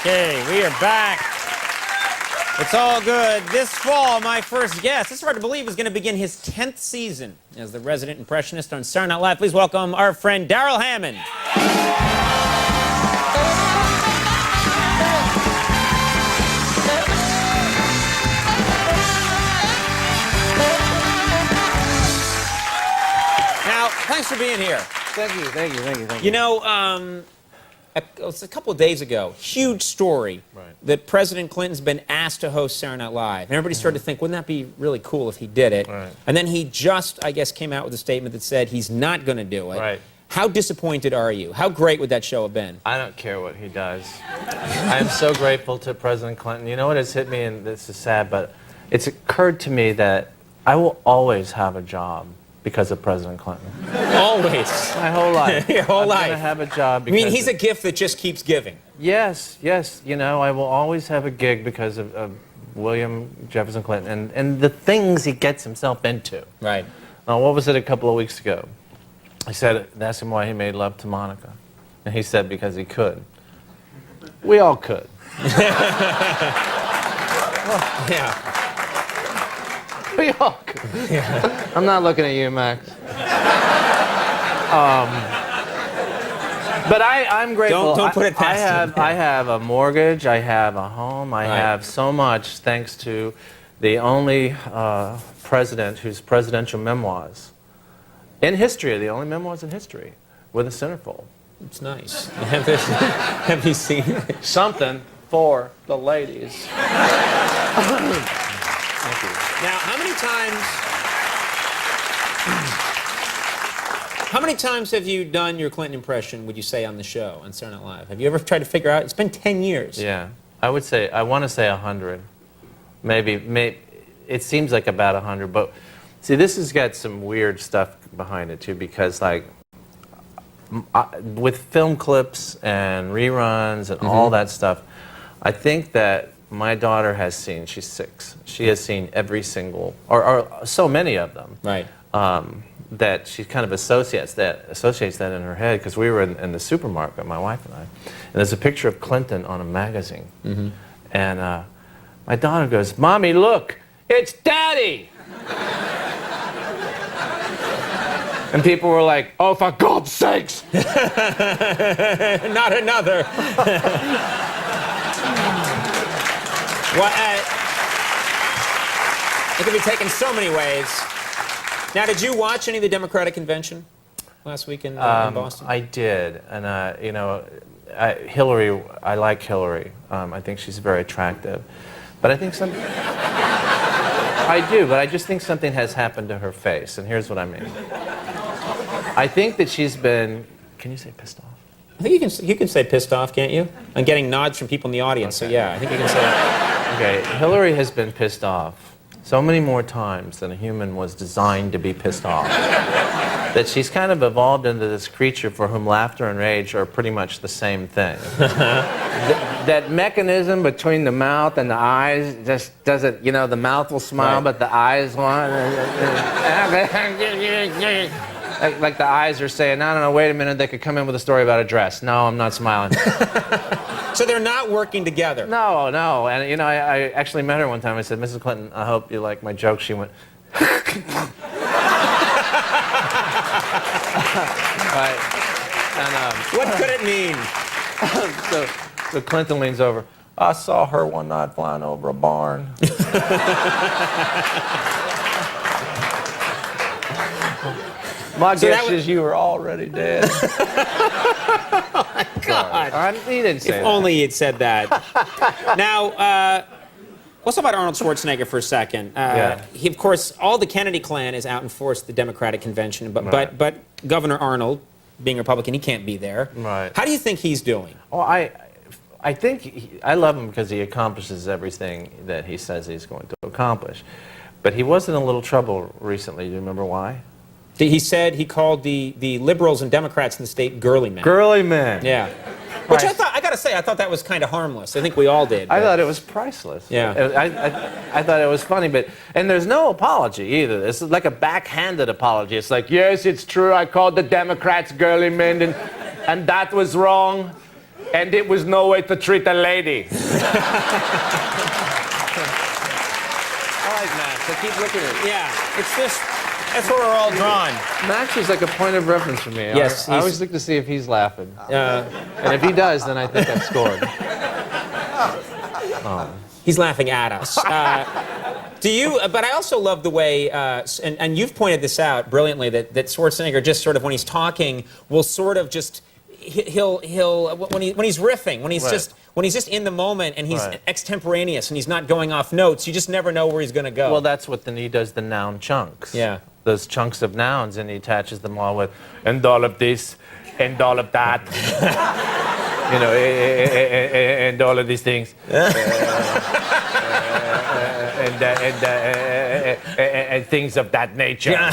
Okay, we are back. It's all good. This fall, my first guest, it's hard to believe, is going to begin his 10th season as the resident impressionist on Saturday Night Live. Please welcome our friend Darrell Hammond. Now, thanks for being here. Thank you, thank you, thank you, thank you. You know, it's a couple of days ago, huge story that President Clinton's been asked to host Saturday Night Live. And everybody started to think, wouldn't that be really cool if he did it? And then he just, I guess, came out with a statement that said he's not going to do it. How disappointed are you? How great would that show have been? I don't care what he does. I am so grateful to President Clinton. You know what has hit me, and this is sad, but it's occurred to me that I will always have a job because of President Clinton. Always. My whole life. Your whole life. I'm going to have a job because... I mean, he's a gift that just keeps giving. Yes, yes. You know, I will always have a gig because of William Jefferson Clinton and the things he gets himself into. Right. What was it a couple of weeks ago? I asked him why he made love to Monica. And he said because he could. We all could. Yeah. We all could. Yeah. I'm not looking at you, Max. But I'm grateful. Don't put it past him. I have a mortgage. I have a home. I have so much thanks to the only president whose presidential memoirs in history, the only memoirs in history, with a centerfold. It's nice. Have you seen it? Something for the ladies. Thank you. Now, how many times have you done your Clinton impression, would you say, on the show, on Saturday Night Live? Have you ever tried to figure out? It's been 10 years. Yeah. I want to say 100. Maybe, it seems like about 100, but see, this has got some weird stuff behind it, too, because, like, with film clips and reruns and all that stuff, I think that my daughter has seen, she's 6, she has seen every single, or so many of them. Right. That she kind of associates that in her head, because we were in the supermarket, my wife and I, and there's a picture of Clinton on a magazine. And my daughter goes, "Mommy, look, it's Daddy!" And people were like, "Oh, for God's sakes!" Not another. Well, it can be taken so many ways. Now, did you watch any of the Democratic convention last week in Boston? I did, and you know, Hillary. I like Hillary. I think she's very attractive, but I think I do, but I just think something has happened to her face, and here's what I mean. I think that she's been. Can you say pissed off? I think you can say pissed off, can't you? I'm getting nods from people in the audience, so yeah, I think you can say that. Okay, Hillary has been pissed off so many more times than a human was designed to be pissed off. That she's kind of evolved into this creature for whom laughter and rage are pretty much the same thing. That mechanism between the mouth and the eyes just doesn't, you know, the mouth will smile, but the eyes won't. Like the eyes are saying, no, wait a minute, they could come in with a story about a dress. No, I'm not smiling. So they're not working together? No, no. And, you know, I actually met her one time. I said, "Mrs. Clinton, I hope you like my joke." She went, right. And, what could it mean? so Clinton leans over. "I saw her one night flying over a barn." My guess is you were already dead. Oh, my God. He didn't say that. If only he had said that. Now, let's talk about Arnold Schwarzenegger for a second. He, of course, all the Kennedy clan is out and forced the Democratic convention, but Governor Arnold, being Republican, he can't be there. Right. How do you think he's doing? Well, I think I love him because he accomplishes everything that he says he's going to accomplish. But he was in a little trouble recently. Do you remember why? He said he called the liberals and Democrats in the state girly men. Girly men. Yeah. Which I gotta say, I thought that was kind of harmless. I think we all did. I thought it was priceless. Yeah. I thought it was funny, and there's no apology either. It's like a backhanded apology. It's like, yes, it's true, I called the Democrats girly men, and that was wrong. And it was no way to treat a lady. I like Max. I keep looking at it. Yeah, it's just, that's where we're all drawn. Max is like a point of reference for me. Yes, I always look to see if he's laughing. And if he does, then I think I've scored. He's laughing at us. Do you? But I also love the way, and you've pointed this out brilliantly, that Schwarzenegger just sort of, when he's talking, will sort of just, he'll when he's riffing, when he's just in the moment and he's extemporaneous and he's not going off notes, you just never know where he's going to go. Well, that's what he does the noun chunks. Yeah. Those chunks of nouns, and he attaches them all with, and all of this, and all of that. You know, and all of these things. And things of that nature. Yeah.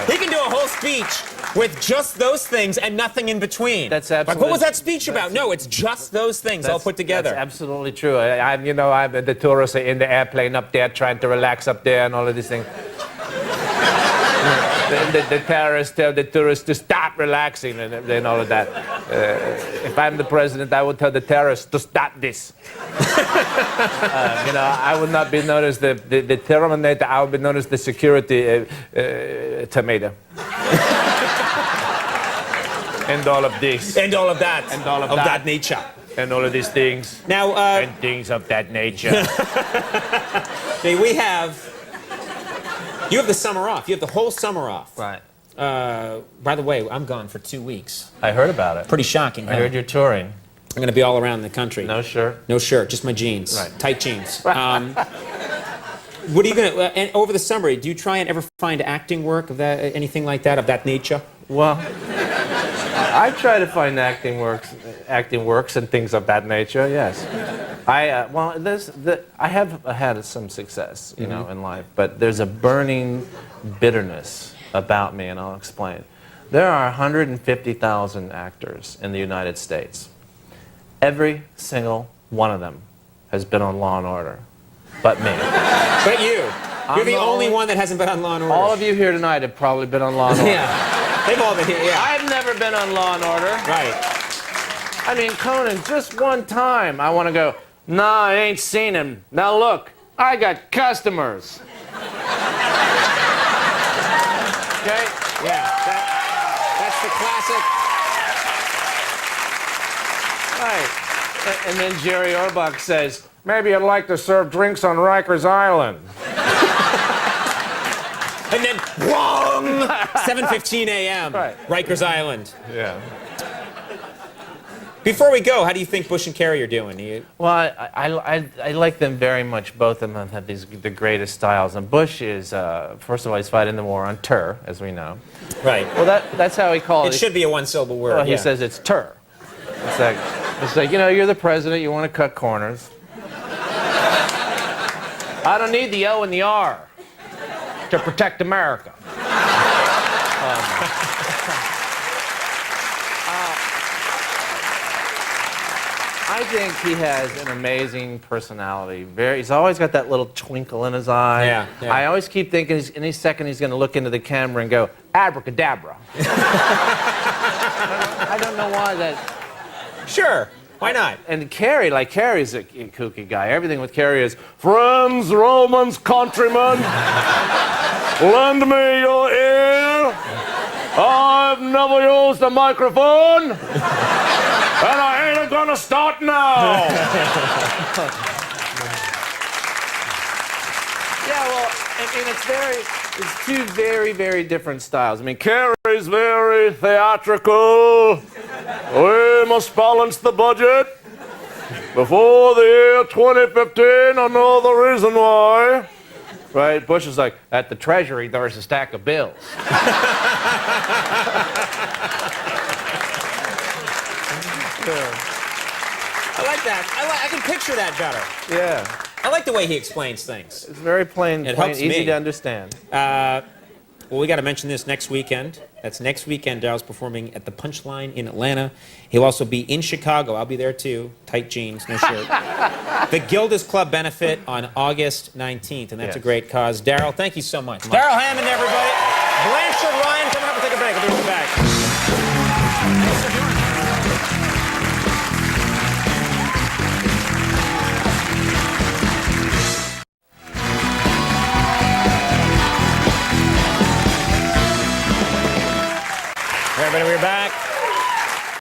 He can do a whole speech with just those things and nothing in between. That's absolutely. Like, what was that speech about? No, it's just those things all put together. That's absolutely true. I'm the tourists are in the airplane up there trying to relax up there and all of these things. The terrorists tell the tourists to stop relaxing and all of that. If I'm the president, I would tell the terrorists to stop this. I would not be known as the Terminator. I would be known as the security tomato. And all of this. And all of that. And all of that nature. And all of these things. Now, and things of that nature. You have the summer off. You have the whole summer off. Right. By the way, I'm gone for 2 weeks. I heard about it. Pretty shocking. I heard you're touring. I'm going to be all around the country. No shirt? No shirt, just my jeans. Right. Tight jeans. What are you going to, and over the summer, do you try and ever find acting work of that, anything like that, of that nature? Well, I try to find acting works and things of that nature, yes. I have had some success, you know, in life, but there's a burning bitterness about me, and I'll explain. There are 150,000 actors in the United States. Every single one of them has been on Law and Order, but me. But you. You're the only one that hasn't been on Law and Order. All of you here tonight have probably been on Law and Order. Yeah. They've all been here, yeah. I've never been on Law and Order. Right. I mean, Conan, just one time, I want to go, nah, I ain't seen him. Now look, I got customers. Okay? Yeah. That's the classic. Right. And then Jerry Orbach says, maybe I'd like to serve drinks on Rikers Island. And then, wrong! 7:15 a.m. Right. Rikers Island. Yeah. Before we go, how do you think Bush and Kerry are doing? Well, I like them very much. Both of them have the greatest styles. And Bush is, first of all, he's fighting the war on terror, as we know. Right. Well, that's how he calls it. It should be a one-syllable word. Well, he says it's terror. It's like, you know, you're the president, you want to cut corners. I don't need the O and the R to protect America. I think he has an amazing personality. He's always got that little twinkle in his eye. Yeah. I always keep thinking any second he's going to look into the camera and go, abracadabra. I don't know why that... Sure. Why not? And Kerry's a kooky guy. Everything with Kerry is, friends, Romans, countrymen, lend me your ear. I've never used a microphone, and I ain't gonna start now. Yeah, well, I mean, it's two very, very different styles. I mean, Kerry's very theatrical. We must balance the budget. Before the year 2015, I know the reason why. Right? Bush is like, at the Treasury, there's a stack of bills. I like that. I can picture that better. Yeah. I like the way he explains things. It's very plain, helps easy me to understand. Well, we got to mention this next weekend. That's next weekend. Darrell's performing at the Punchline in Atlanta. He'll also be in Chicago. I'll be there too. Tight jeans, no shirt. The Gilda's Club benefit on August 19th, and that's a great cause. Darrell, thank you so much. Darrell Hammond, everybody. Blanchard Ryan, come up and take a break. We'll be right back. everybody. We're back.